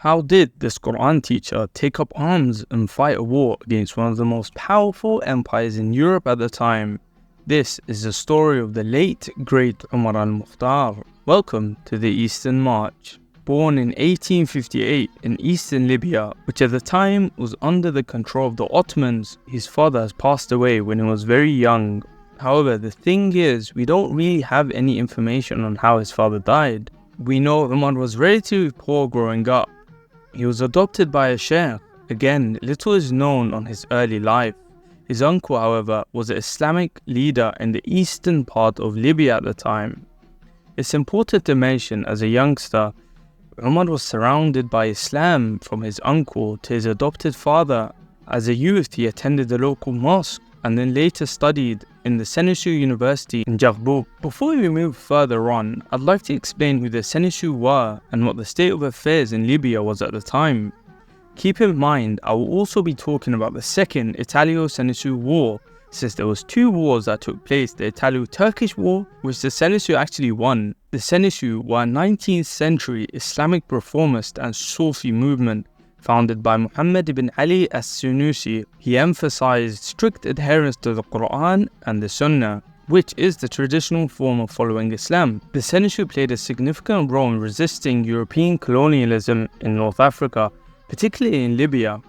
How did this Quran teacher take up arms and fight a war against one of the most powerful empires in Europe at the time? This is the story of the late great Omar Al-Mukhtar. Welcome to the Eastern March. Born in 1858 in eastern Libya, which at the time was under the control of the Ottomans, his father has passed away when he was very young. However, the thing is, we don't really have any information on how his father died. We know Omar was relatively poor growing up. He was adopted by a sheikh. Again, little is known on his early life. His uncle, however, was an Islamic leader in the eastern part of Libya at the time. It's important to mention, as a youngster, Umar was surrounded by Islam from his uncle to his adopted father. As a youth, he attended the local mosque and then later studied in the Senegal University in Jarboub. Before we move further on, I'd like to explain who the Senegal were and what the state of affairs in Libya was at the time. Keep in mind, I will also be talking about the second Italo-Senussi war, since there was two wars that took place: the Italo-Turkish War, which the Senegal actually won. The Senegal were a 19th century Islamic reformist and Sufi movement founded by Muhammad ibn Ali as-Senussi. He emphasized strict adherence to the Quran and the Sunnah, which is the traditional form of following Islam. The Senegal played a significant role in resisting European colonialism in North Africa, particularly in Libya.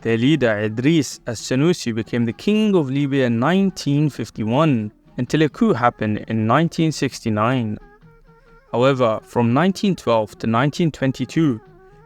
Their leader Idris as-Senussi became the king of Libya in 1951 until a coup happened in 1969. However, from 1912 to 1922,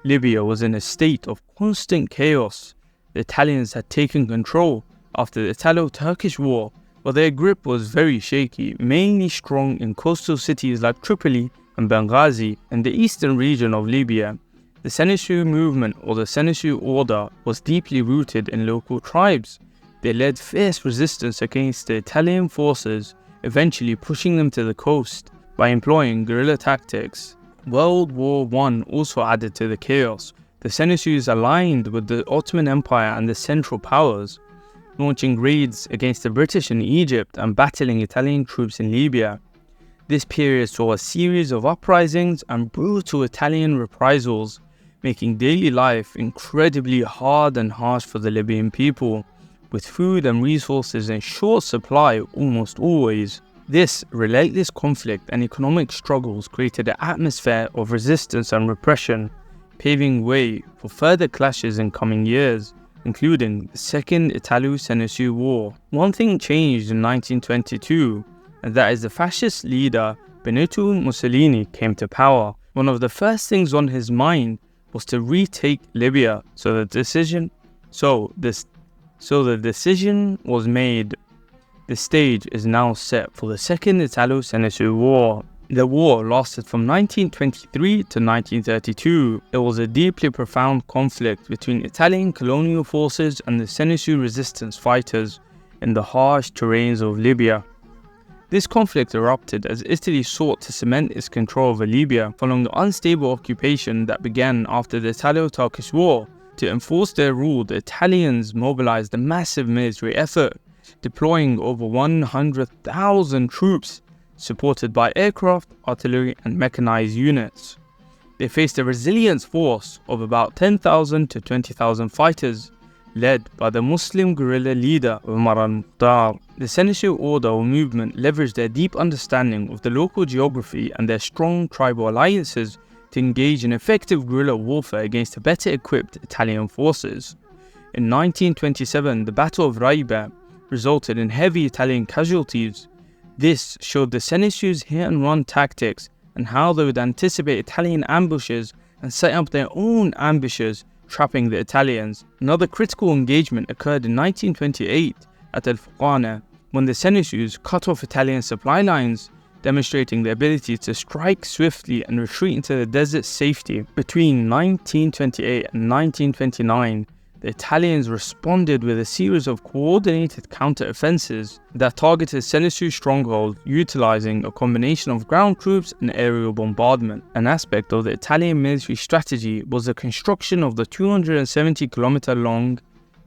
Libya was in a state of constant chaos. The Italians had taken control after the Italo-Turkish War, but their grip was very shaky, mainly strong in coastal cities like Tripoli and Benghazi in the eastern region of Libya. The Senegal movement, or the Senegal order, was deeply rooted in local tribes. They led fierce resistance against the Italian forces, eventually pushing them to the coast by employing guerrilla tactics. World War I also added to the chaos. The Senegals aligned with the Ottoman Empire and the Central Powers, launching raids against the British in Egypt and battling Italian troops in Libya. This period saw a series of uprisings and brutal Italian reprisals, making daily life incredibly hard and harsh for the Libyan people, with food and resources in short supply almost always. This relentless conflict and economic struggles created an atmosphere of resistance and repression, paving way for further clashes in coming years, including the Second Italo-Senussi War. One thing changed in 1922, and that is the fascist leader Benito Mussolini came to power. One of the first things on his mind was to retake Libya, so the decision was made. The stage is now set for the Second Italo-Senussi War. The war lasted from 1923 to 1932. It was a deeply profound conflict between Italian colonial forces and the Senegal resistance fighters in the harsh terrains of Libya. This conflict erupted as Italy sought to cement its control over Libya following the unstable occupation that began after the Italo-Turkish War. To enforce their rule, the Italians mobilized a massive military effort, deploying over 100,000 troops, supported by aircraft, artillery and mechanized units. They faced a resilient force of about 10,000 to 20,000 fighters, led by the Muslim guerrilla leader Omar Al-Mukhtar. The Senegal order or movement leveraged their deep understanding of the local geography and their strong tribal alliances to engage in effective guerrilla warfare against the better equipped Italian forces. In 1927, the Battle of Raiba resulted in heavy Italian casualties. This showed the Senegals' hit-and-run tactics and how they would anticipate Italian ambushes and set up their own ambushes, trapping the Italians. Another critical engagement occurred in 1928 at al-Fuqana, when the Senegals cut off Italian supply lines, demonstrating the ability to strike swiftly and retreat into the desert safety. Between 1928 and 1929, the Italians responded with a series of coordinated counter-offensives that targeted Senegal strongholds, utilizing a combination of ground troops and aerial bombardment. An aspect of the Italian military strategy was the construction of the 270-kilometer-long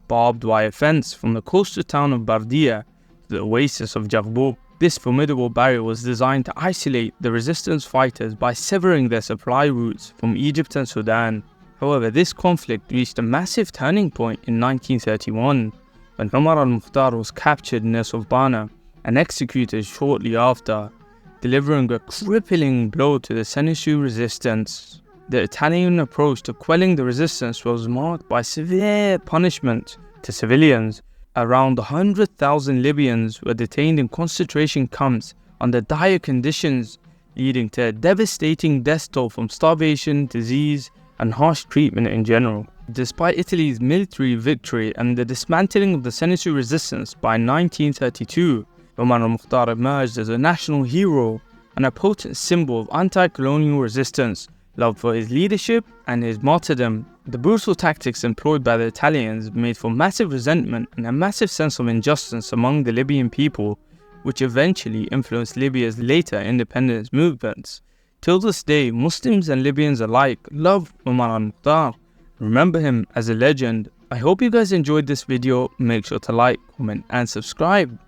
barbed wire fence from the coastal town of Bardia to the oasis of Jarboub. This formidable barrier was designed to isolate the resistance fighters by severing their supply routes from Egypt and Sudan, However, this conflict reached a massive turning point in 1931 when Omar Al-Mukhtar was captured near Sultana and executed shortly after, delivering a crippling blow to the Senussi resistance. The Italian approach to quelling the resistance was marked by severe punishment to civilians. Around 100,000 Libyans were detained in concentration camps under dire conditions, leading to a devastating death toll from starvation, disease, and harsh treatment in general. Despite Italy's military victory and the dismantling of the Senussi resistance by 1932, Omar Al-Mukhtar emerged as a national hero and a potent symbol of anti-colonial resistance, loved for his leadership and his martyrdom. The brutal tactics employed by the Italians made for massive resentment and a massive sense of injustice among the Libyan people, which eventually influenced Libya's later independence movements. Till this day, Muslims and Libyans alike love Omar Al-Mukhtar. Remember him as a legend. I hope you guys enjoyed this video. Make sure to like, comment and subscribe.